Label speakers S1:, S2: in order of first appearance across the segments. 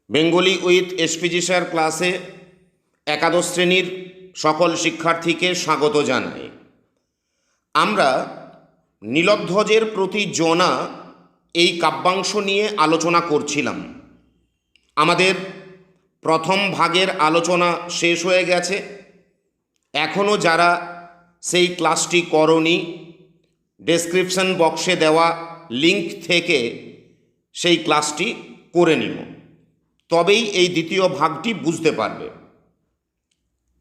S1: Bengali with SPG sir ক্লাসে একাদশ শ্রেণীর সকল শিক্ষার্থীকে স্বাগত জানাই। আমরা নীলধ্বজের প্রতি জনা এই কাব্যাংশ নিয়ে আলোচনা করছিলাম। আমাদের প্রথম ভাগের আলোচনা শেষ হয়ে গেছে। এখনও যারা সেই ক্লাসটি করনি, ডেসক্রিপশন বক্সে দেওয়া লিঙ্ক থেকে সেই ক্লাসটি করে নিও, তবেই এই দ্বিতীয় ভাগটি বুঝতে পারবে।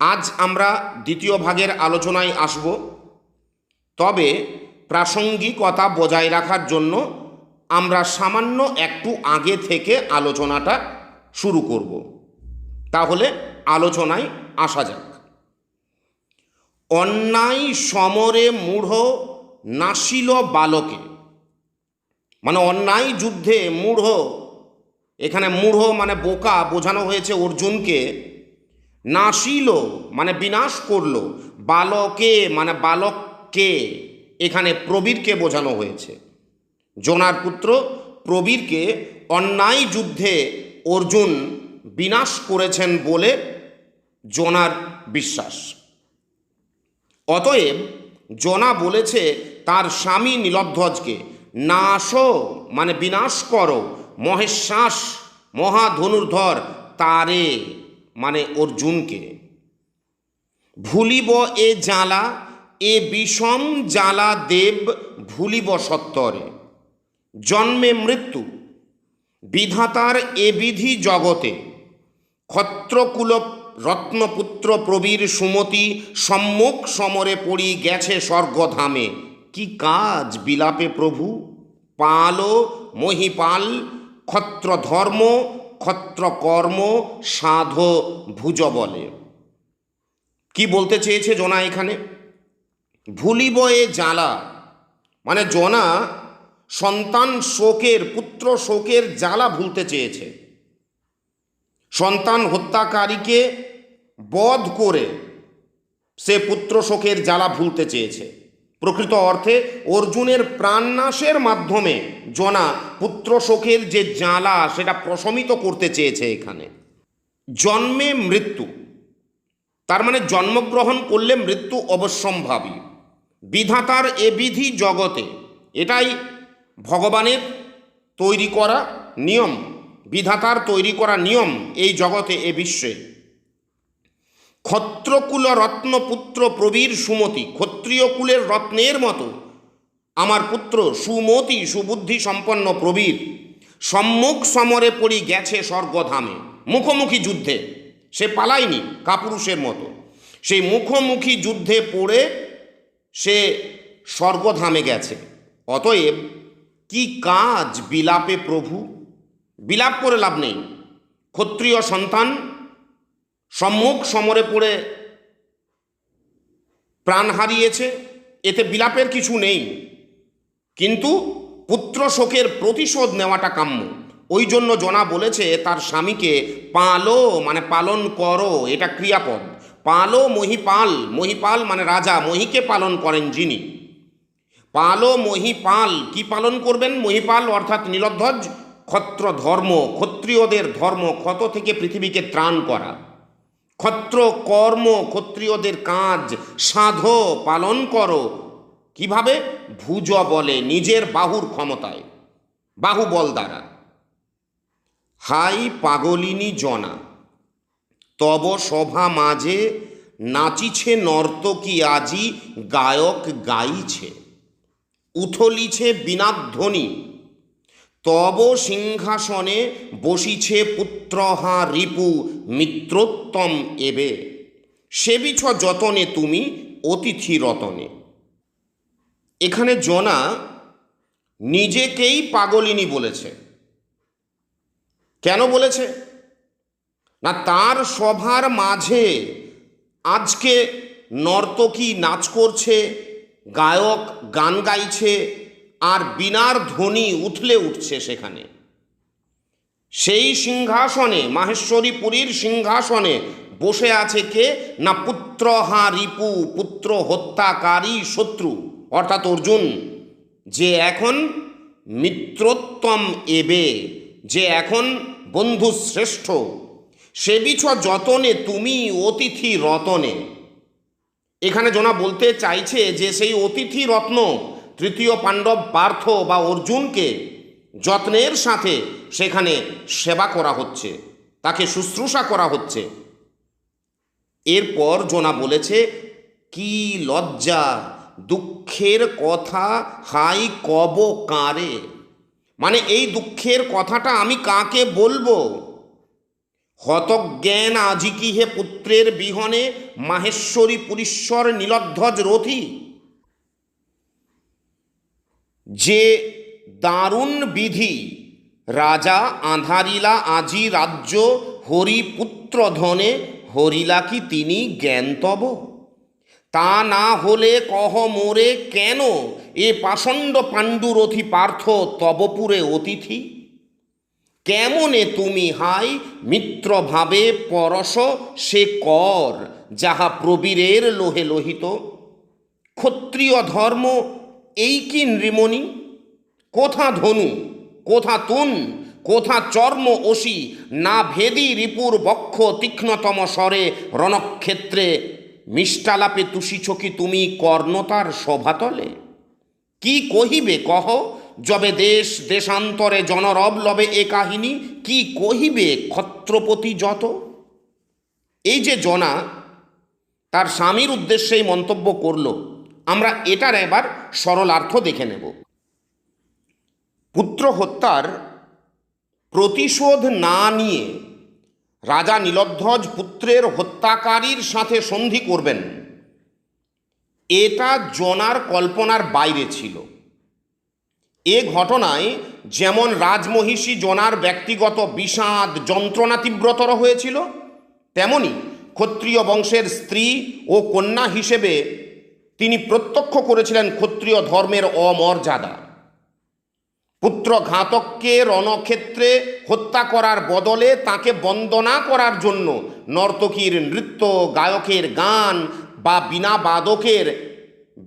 S1: আজ আমরা দ্বিতীয় ভাগের আলোচনায় আসব, তবে প্রাসঙ্গিকতা বজায় রাখার জন্য আমরা সামান্য একটু আগে থেকে আলোচনাটা শুরু করব। তাহলে আলোচনায় আসা যাক। অন্যায় সমরে মূঢ় নাসিল বালকে, মানে অন্যায় যুদ্ধে মূঢ়, এখানে মূঢ় মানে বোকা বোঝানো হয়েছে অর্জুনকে। নাসিল মানে বিনাশ করল, বালকে মানে বালককে, এখানে প্রবীরকে বোঝানো হয়েছে। জনার পুত্র প্রবীরকে অন্যায় যুদ্ধে অর্জুন বিনাশ করেছেন বলে জনার বিশ্বাস। অতএব জনা বলেছে তার স্বামী নীলধ্বজকে, নাশ মানে বিনাশ করো, মহেশ্বাস মহাধনুর্ধর তারে মানে অর্জুনকে। ভুলিব এ জ্বালা, এ বিষম জ্বালা দেব ভুলিব সত্তরে। জন্মে মৃত্যু বিধাতার এ বিধি জগতে, ক্ষত্রকুল রত্নপুত্র প্রবীর সুমতি সম্মুখ সমরে পড়ি গেছে স্বর্গধামে। কি কাজ বিলাপে প্রভু, পাল মহিপাল, ক্ষত্র ধর্ম ক্ষত্র কর্ম সাধ ভুজ বলে। কি বলতে চেয়েছে জনা এখানে? ভুলিব এ জ্বালা মানে জনা সন্তান শোকের, পুত্র শোকের জ্বালা ভুলতে চেয়েছে। সন্তান হত্যাকারীকে বধ করে সে পুত্র শোকের জ্বালা ভুলতে চেয়েছে। প্রকৃত অর্থে অর্জুনের প্রাণনাশের মাধ্যমে জনা পুত্র শোকের যে জ্বালা সেটা প্রশমিত করতে চেয়েছে এখানে। জন্মে মৃত্যু তার মানে জন্মগ্রহণ করলে মৃত্যু অবশ্যম্ভাবী। বিধাতার এ বিধি জগতে, এটাই ভগবানের তৈরি করা নিয়ম, বিধাতার তৈরি করা নিয়ম এই জগতে, এ বিশ্বে। ক্ষত্রকুল রত্নপুত্র প্রবীর সুমতি, ক্ষত্রিয় কুলের রত্নের মতো আমার পুত্র সুমতি সুবুদ্ধি সম্পন্ন প্রবীর সম্মুখ সমরে পড়ি গেছে স্বর্গধামে। মুখোমুখি যুদ্ধে, সে পালায়নি কাপুরুষের মতো, সেই মুখোমুখি যুদ্ধে পড়ে সে স্বর্গধামে গেছে। অতএব কি কাজ বিলাপে প্রভু, বিলাপ করে লাভ নেই। ক্ষত্রিয় সন্তান সম্মুখ সমরে পড়ে প্রাণ হারিয়েছে, এতে বিলাপের কিছু নেই, কিন্তু পুত্র শোকের প্রতিশোধ নেওয়াটা কাম্য। ওই জন্য জনা বলেছে তার স্বামীকে পালো মানে পালন করো, এটা ক্রিয়াপদ। পালো মহিপাল, মহিপাল মানে রাজা, মহিকে পালন করেন যিনি। পালো মহিপাল, কি পালন করবেন? মহিপাল অর্থাৎ নীলধ্বজ ক্ষত্র ধর্ম, ক্ষত্রিয়দের ধর্ম, ক্ষত থেকে পৃথিবীকে ত্রাণ করা। ক্ষত্র কর্ম, ক্ষত্রিয়দের কাজ সাধ পালন করো। কিভাবে? ভুজ বলে, নিজের বাহুর ক্ষমতায়, বাহুবল দ্বারা। হাই পাগলিনী জনা, তব সভা মাঝে নাচিছে নর্তকী আজি গায়ক গাইছে। উথলিছে বিনাধ্বনি, তব সিংহাসনে বসিছে পুত্রহা রিপু মিত্রোত্তম এবে। সেবিছ যতনে তুমি অতিথি রতনে। এখানে জনা নিজেকেই পাগলিনী বলেছে। কেন বলেছে? না, তার সভার মাঝে আজকে নর্তকী নাচ করছে, গায়ক গান গাইছে, আর বীণার ধ্বনি উথলে উঠছে সেখানে। সেই সিংহাসনে, মাহেশ্বরীপুরীর সিংহাসনে বসে আছে কে? না পুত্রহা রিপু, পুত্র হত্যাকারী শত্রু অর্থাৎ অর্জুন, যে এখন মিত্রোত্তম এবে, যে এখন বন্ধু শ্রেষ্ঠ, সেবিছ যতনে তুমি অতিথি রতনে। এখানে জনা বলতে চাইছে যে সেই অতিথি রত্ন তৃতীয় পাণ্ডব পার্থ বা অর্জুনকে যত্নের সাথে সেখানে সেবা করা হচ্ছে, তাকে শুশ্রূষা করা হচ্ছে। এরপর জনা বলেছে, কি লজ্জা দুঃখের কথা হাই কব কারে। মানে এই দুঃখের কথাটা আমি কাকে বলবো? হতজ্ঞান আজি কি হে পুত্রের বিহনে মাহেশ্বরী পুরীশ্বর নীলধ্বজ রথী। যে দারুণ বিধি রাজা আঁধারিলা আজি রাজ্য, হরিপুত্র ধনে হরিলা কি তিনি জ্ঞানতব। তা না হলে কহ মোরে কেন এ পাষণ্ড পাণ্ডুরথী পার্থ তবপুরে অতিথি। কেমনে তুমি হাই মিত্র ভাবে পরশ সে কর, যাহা প্রবীরের লোহে লোহিত। ক্ষত্রিয় ধর্ম এই কি নৃমণি, কোথা ধনু কোথা তুন কোথা চর্ম অসি, না ভেদি রিপুর বক্ষ তীক্ষ্ণতম স্বরে রণক্ষেত্রে মিষ্টালাপে তুষিছ কি তুমি কর্ণতার শোভাতলে। কি কহিবে কহ যবে দেশ দেশান্তরে জনরব লবে এ কাহিনী, কি কহিবে ক্ষত্রপতি যত। এই যে জনা তার স্বামীর উদ্দেশ্যেই মন্তব্য করল, আমরা এটার এবার সরলার্থ দেখে নেব। পুত্র হত্যার প্রতিশোধ না নিয়ে রাজা নীলধ্বজ পুত্রের হত্যাকারীর সাথে সন্ধি করবেন, এটা জনার কল্পনার বাইরে ছিল। এ ঘটনায় যেমন রাজমহিষী জনার ব্যক্তিগত বিষাদ যন্ত্রণা তীব্রতর হয়েছিল, তেমনি ক্ষত্রিয় বংশের স্ত্রী ও কন্যা হিসেবে তিনি প্রত্যক্ষ করেছিলেন ক্ষত্রিয় ধর্মের অমর্যাদা। পুত্র ঘাতককে রণক্ষেত্রে হত্যা করার বদলে তাকে বন্দনা করার জন্য নর্তকীর নৃত্য, গায়কের গান বা বীণা বাদকের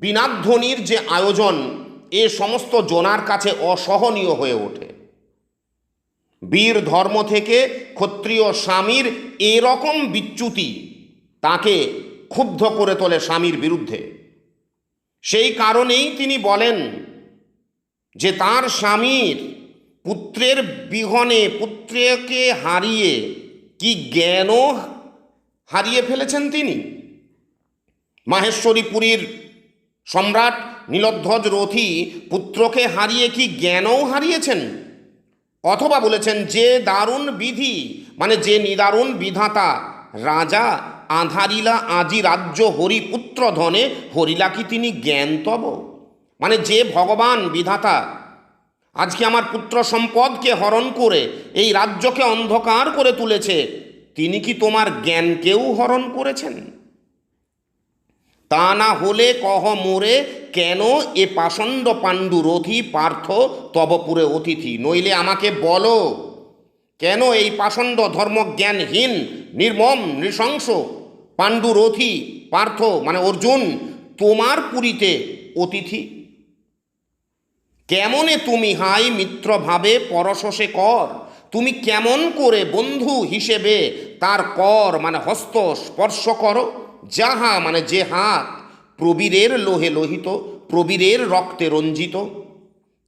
S1: বীণাধ্বনির যে আয়োজন, এ সমস্ত জনার কাছে অসহনীয় হয়ে ওঠে। বীর ধর্ম থেকে ক্ষত্রিয় স্বামীর এরকম বিচ্যুতি তাকে ক্ষুব্ধ করে তোলে স্বামীর বিরুদ্ধে। সেই কারণেই তিনি বলেন যে তার স্বামীর পুত্রের বিহনে পুত্রকে হারিয়ে কি জ্ঞানও হারিয়ে ফেলেছেন তিনি। মাহেশ্বরীপুরীর সম্রাট নীলধ্বজ রথী পুত্রকে হারিয়ে কি জ্ঞানও হারিয়েছেন। অথবা বলেছেন যে দারুণ বিধি, মানে যে নিদারুণ বিধাতা রাজা আঁধারিলা আজি রাজ্য হরিপুত্র ধনে হরিলা কি তিনি জ্ঞানতব। মানে যে ভগবান বিধাতা আজকে আমার পুত্র সম্পদকে হরণ করে এই রাজ্যকে অন্ধকার করে তুলেছে, তিনি কি তোমার জ্ঞানকেও হরণ করেছেন। তা না হলে কহ মোরে কেন এ পাষণ্ড পাণ্ডুরথী পার্থ তবপুরে অতিথি। নইলে আমাকে বলো কেন এই পাষণ্ড ধর্মজ্ঞানহীন নির্মম নৃশংস পাণ্ডুরথী পার্থ মানে অর্জুন তোমার পুরীতে অতিথি। কেমনে তুমি হাই মিত্র ভাবে পরশসে কর, তুমি কেমন করে বন্ধু হিসেবে তার কর মানে হস্ত স্পর্শ করো। যাহা মানে যে হাত প্রবীরের লোহে লোহিত, প্রবীরের রক্তে রঞ্জিত।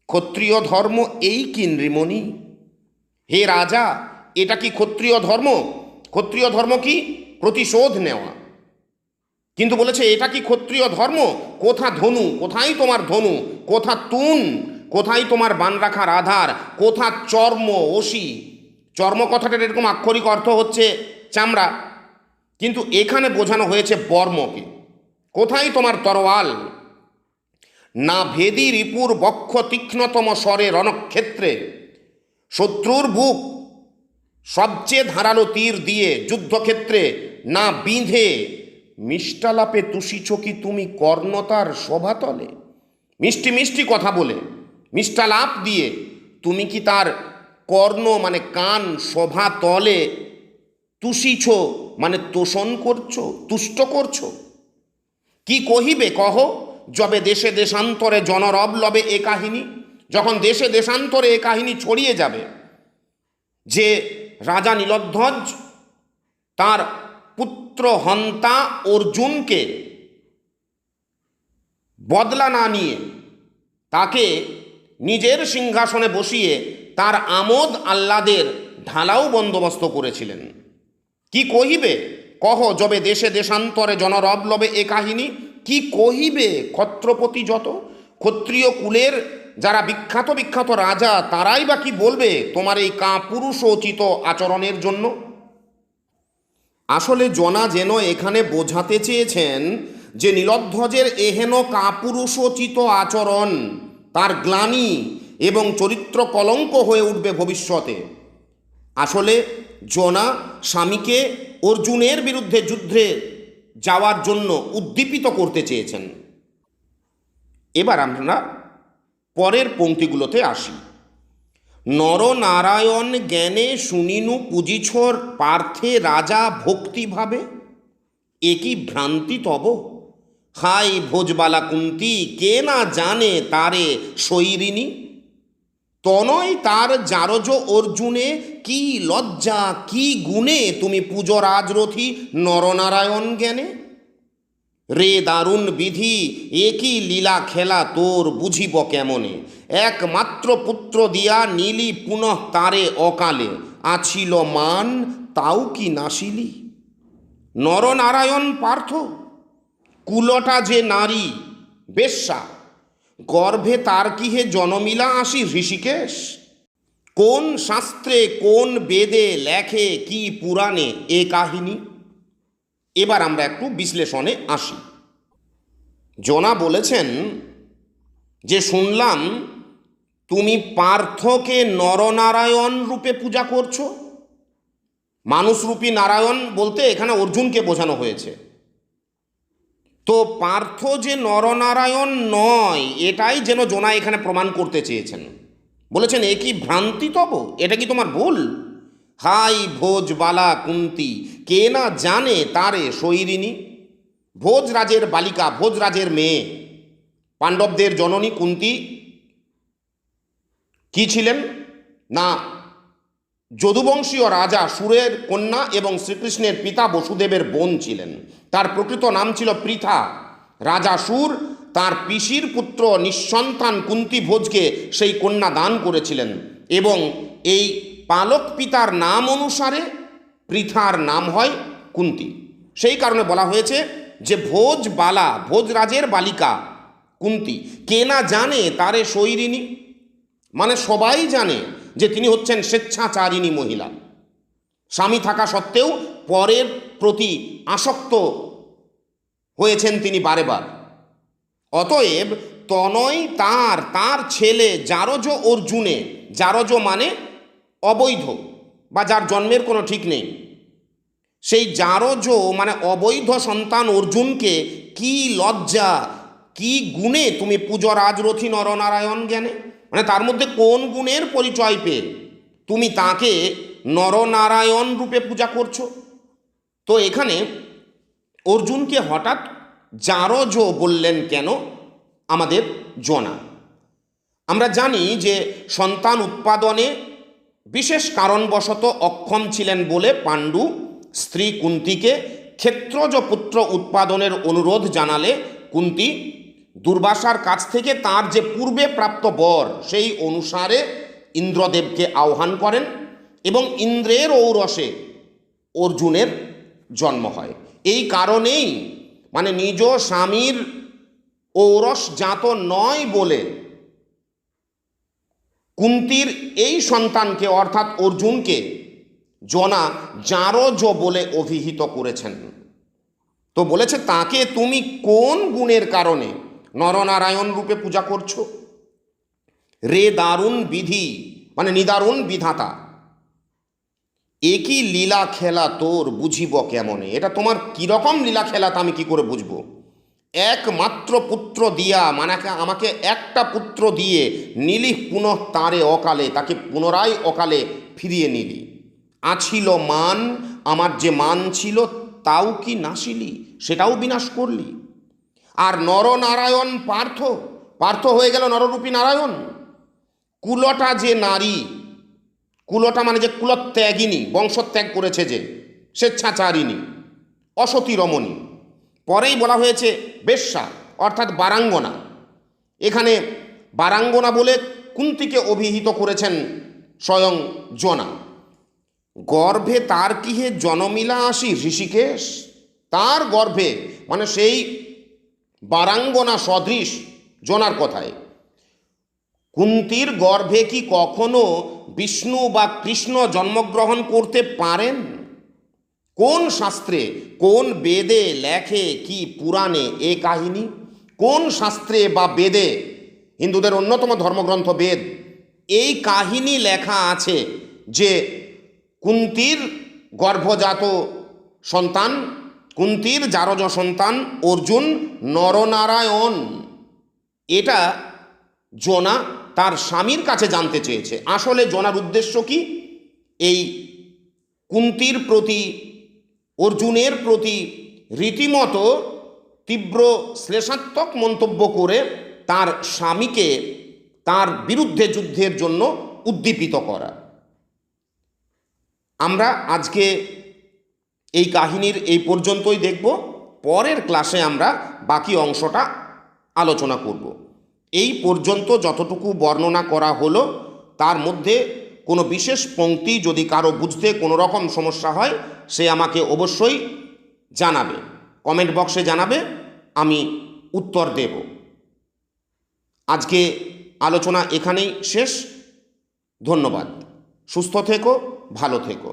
S1: ক্ষত্রিয় ধর্ম এই কি নৃমণি। হে রাজা, এটা কি ক্ষত্রিয় ধর্ম? ক্ষত্রিয় ধর্ম কি প্রতিশোধ নেওয়া। কিন্তু বলেছে এটা কি ক্ষত্রিয় ধর্ম? কোথা ধনু, কোথায় তোমার ধনু, কোথা তুন, কোথায় তোমার বান রাখার আধার, কোথা চর্ম অসি। চর্ম কথাটার এরকম আক্ষরিক অর্থ হচ্ছে চামড়া, কিন্তু এখানে বোঝানো হয়েছে বর্মকে। কোথায় তোমার তরোয়াল। না ভেদি রিপুর বক্ষ তীক্ষ্ণতম স্বরে রণক্ষেত্রে, শত্রুর বুক সবচেয়ে ধারালো তীর দিয়ে যুদ্ধক্ষেত্রে না বিঁধে মিষ্টালাপে তুষিছ কি তুমি কর্ণতার শোভাতলে। মিষ্টি মিষ্টি কথা বলে মিষ্টালাপ দিয়ে তুমি কি তার কর্ণ মানে কান শোভা তলে তুষিছ মানে তোষণ করছো, তুষ্ট করছো। কি কহিবে কহ যবে দেশে দেশান্তরে জনরব লবে এ কাহিনী। যখন দেশে দেশান্তরে এ কাহিনী ছড়িয়ে যাবে যে রাজা নীলধ্বজ তার পুত্র হন্তা অর্জুনকে বদলা না নিয়ে তাকে নিজের সিংহাসনে বসিয়ে তার আমোদ আহ্লাদের ঢালাও বন্দোবস্ত করেছিলেন। কি কহিবে কহ যবে দেশে দেশান্তরে জনরব লবে এ কাহিনী, কি কহিবে ক্ষত্রপতি যত, ক্ষত্রিয় কুলের যারা বিখ্যাত বিখ্যাত রাজা তারাই বা কি বলবে তোমার এই কাপুরুষোচিত আচরণের জন্য। আসলে জনা যেন এখানে বোঝাতে চেয়েছেন যে নীলধ্বজের এহেন কাপুরুষোচিত আচরণ তার গ্লানি এবং চরিত্র কলঙ্ক হয়ে উঠবে ভবিষ্যতে। আসলে জনা স্বামীকে অর্জুনের বিরুদ্ধে যুদ্ধে যাওয়ার জন্য উদ্দীপিত করতে চেয়েছেন। এবার আমরা পরের পংক্তিগুলোতে আসি। নরনারায়ণ জ্ঞানে শুনিনু পুজিছর পার্থে রাজা ভক্তিভাবে, এ কি ভ্রান্তি তব, হাই ভোজবালা কুন্তি কে না জানে তারে শৈরিনী, তনয় তার জারজ অর্জুনে কি লজ্জা কি গুণে তুমি পূজো রাজরথী নরনারায়ণ জ্ঞানে, রে দারুণ বিধি একই লীলা খেলা তোর বুঝিব কেমনে, একমাত্র পুত্র দিয়া নীলি পুনঃ তারে অকালে, আছিল মান তাও কি নাসিলি। নরনারায়ণ পার্থ কুলটা যে নারী বেশ্যা, গর্ভে তার কি হে জনমিলা আসি ঋষিকেশ, কোন শাস্ত্রে কোন বেদে লেখে কি পুরাণে এ কাহিনী। এবার আমরা একটু বিশ্লেষণে আসি। জনা বলেছেন যে শুনলাম তুমি পার্থকে নরনারায়ণ রূপে পূজা করছো। মানুষরূপী নারায়ণ বলতে এখানে অর্জুনকে বোঝানো হয়েছে। তো পার্থ যে নরনারায়ণ নয় এটাই যেন জনা এখানে প্রমাণ করতে চেয়েছেন। বলেছেন এ কি ভ্রান্তি তব, এটা কি তোমার ভুল, হাই ভোজবালা কুন্তি কে না জানে তারে শৈরিনী। ভোজরাজের বালিকা, ভোজরাজের মেয়ে, পাণ্ডবদের জননী কুন্তি কি ছিলেন না যদুবংশীয় রাজা সুরের কন্যা এবং শ্রীকৃষ্ণের পিতা বসুদেবের বোন ছিলেন। তার প্রকৃত নাম ছিল পৃথা। রাজা সুর তার পিসির পুত্র নিঃসন্তান কুন্তি ভোজকে সেই কন্যা দান করেছিলেন এবং এই পালক পিতার নাম অনুসারে পৃথার নাম হয় কুন্তি। সেই কারণে বলা হয়েছে যে ভোজবালা, ভোজরাজের বালিকা কুন্তি কে না জানে তারে শৈরিনী, মানে সবাই জানে যে তিনি হচ্ছেন স্বেচ্ছাচারিণী মহিলা, স্বামী থাকা সত্ত্বেও পরের প্রতি আসক্ত হয়েছেন তিনি বারে বার। অতএব তনয় তার ছেলে জারজ অর্জুনে, জারজ মানে অবৈধ বা যার জন্মের কোনো ঠিক নেই, সেই জারজ মানে অবৈধ সন্তান অর্জুনকে কি লজ্জা কি গুণে তুমি পূজো রাজরথী নরনারায়ণ জ্ঞানে, মানে তার মধ্যে কোন গুণের পরিচয় পেয়ে তুমি তাকে নরনারায়ণ রূপে পূজা করছো। তো এখানে অর্জুনকে হঠাৎ জারজ বললেন কেন আমাদের জনা। আমরা জানি যে সন্তান উৎপাদনে বিশেষ কারণবশত অক্ষম ছিলেন বলে পাণ্ডু স্ত্রী কুন্তিকে ক্ষেত্রজ পুত্র উৎপাদনের অনুরোধ জানালে কুন্তি দুর্বাসার কাছ থেকে তার যে পূর্বে প্রাপ্ত বর সেই অনুসারে ইন্দ্রদেবকে আহ্বান করেন এবং ইন্দ্রের ঔরসে অর্জুনের জন্ম হয়। এই কারণেই মানে নিজ স্বামীর ঔরস জাত নয় বলে কুন্তির এই সন্তানকে অর্থাৎ অর্জুনকে জনা জারজ বলে অভিহিত করেছেন। তো বলেছে তাকে তুমি কোন গুণের কারণে নরনারায়ণ রূপে পূজা করছো। রে দারুণ বিধি মানে নিদারুণ বিধাতা, একই লীলা খেলা তোর বুঝিব কেমনে, এটা তোমার কীরকম লীলা খেলা তা আমি কি করে বুঝবো। একমাত্র পুত্র দিয়া মানে আমাকে একটা পুত্র দিয়ে নিলি পুনঃ তারে অকালে, তাকে পুনরায় অকালে ফিরিয়ে নিলি। আছিল মান, আমার যে মান ছিল তাও কি নাসিলি, সেটাও বিনাশ করলি। আর নরনারায়ণ পার্থ, পার্থ হয়ে গেল নররূপী নারায়ণ। কুলটা যে নারী, কুলটা মানে যে কুলত্যাগিনী, বংশত্যাগ করেছে, যে স্বেচ্ছাচারিণী, অসতী রমণী। পরেই বলা হয়েছে বেশ্যা অর্থাৎ বারাঙ্গনা। এখানে বারাঙ্গনা বলে কুন্তিকে অভিহিত করেছেন স্বয়ং জনা। গর্ভে তার কি হে জনমিলা আসি ঋষিকেশ, তার গর্ভে মানে সেই বারাঙ্গনা সদৃশ জনার কথায়, কুন্তির গর্ভে কি কখনো বিষ্ণু বা কৃষ্ণ জন্মগ্রহণ করতে পারেন? কোন শাস্ত্রে, কোন বেদে লেখে কি পুরাণে এ কাহিনী? কোন শাস্ত্রে বা বেদে, হিন্দুদের অন্যতম ধর্মগ্রন্থ বেদ, এই কাহিনী লেখা আছে যে কুন্তির গর্ভজাত সন্তান, কুন্তির জারজ সন্তান অর্জুন নরনারায়ণ? এটা জনা তার স্বামীর কাছে জানতে চেয়েছে। আসলে জনার উদ্দেশ্য কি? এই কুন্তির প্রতি, অর্জুনের প্রতি রীতিমতো তীব্র শ্লেষাত্মক মন্তব্য করে তার স্বামীকে তার বিরুদ্ধে যুদ্ধের জন্য উদ্দীপিত করা। আমরা আজকে এই কাহিনীর এই পর্যন্তই দেখব। পরের ক্লাসে আমরা বাকি অংশটা আলোচনা করব। এই পর্যন্ত যতটুকু বর্ণনা করা হলো তার মধ্যে কোনো বিশেষ পংক্তি যদি কারো বুঝতে কোনো রকম সমস্যা হয়, সে আমাকে অবশ্যই জানাবে, কমেন্ট বক্সে জানাবে, আমি উত্তর দেব। আজকে আলোচনা এখানেই শেষ। ধন্যবাদ। সুস্থ থেকো, ভালো থেকো।